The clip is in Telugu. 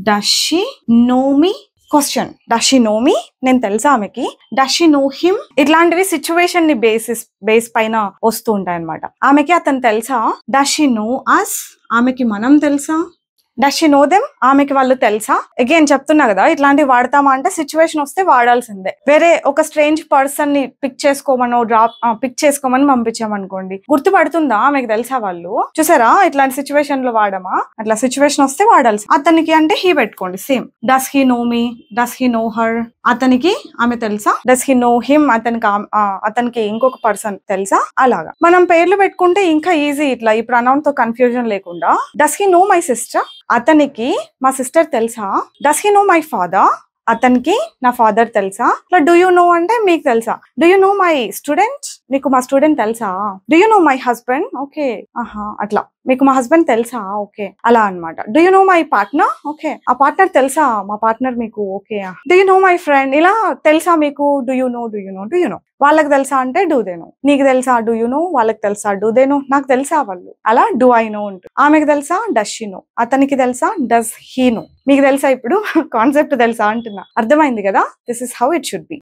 Does she know me question. Does she know me, నేను తెలుసా ఆమెకి. డస్ షీ నో హిమ్, ఇట్లాంటివి సిచ్యువేషన్ ని బేస్ పైన వస్తూ ఉంటాయి అనమాట. ఆమెకి అతను తెలుసా. డస్ షీ నో అస్, ఆమెకి మనం తెలుసా. డస్ షీ నో దెమ్, ఆమెకి వాళ్ళు తెలుసా. అగైన్ చెప్తున్నా కదా, ఇట్లాంటివి వాడతామా అంటే సిచ్యువేషన్ వస్తే వాడాల్సిందే. వేరే ఒక స్ట్రేంజ్ పర్సన్ ని పిక్ చేసుకోమని పంపించామనుకోండి, గుర్తుపడుతుందా ఆమెకు తెలుసా వాళ్ళు. చూసారా, ఇట్లాంటి సిచ్యువేషన్ లో వాడమా. అట్లా సిచ్యువేషన్ వస్తే వాడాల్సి. అతనికి అంటే హీ పెట్టుకోండి same. Does he no me, does he know her, అతనికి ఆమె తెలుసా. డస్ హీ నో హిమ్, అతనికి ఇంకొక పర్సన్ తెలుసా. అలాగా మనం పేర్లు పెట్టుకుంటే ఇంకా ఈజీ. ఇట్లా ఈ ప్రొనౌన్ తో కన్ఫ్యూజన్ లేకుండా. Does he no my sister, అతనికి మా సిస్టర్ తెలుసా. Does he no my father, అతనికి నా ఫాదర్ తెలుసా. ఇట్లా డూ యూ నో అంటే మీకు తెలుసా. Do you know my student, మీకు మా స్టూడెంట్ తెలుసా. Do you know my husband, okay ఆహా అట్లా మీకు మా హస్బెండ్ తెలుసా, ఓకే అలా అనమాట. Do you know my partner, okay ఆ పార్ట్నర్ తెలుసా, మా పార్ట్నర్ మీకు okay. Do you know my friend, ఇలా తెలుసా మీకు. Do you know, do you know, do you know. వాళ్ళకి తెలుసా అంటే డూ దే నో. నీకు తెలుసా డూ యూ నో, వాళ్ళకి తెలుసా డూ దే నో. నాకు తెలుసా వాళ్ళు, అలా డూ ఐ నో ఉంటుంది. ఆమెకు తెలుసా డస్ షీ నో, అతనికి తెలుసా డస్ హీ నో. మీకు తెలుసా ఇప్పుడు కాన్సెప్ట్ తెలుసా అంటున్నా. అర్థమైంది కదా. This is how it should be.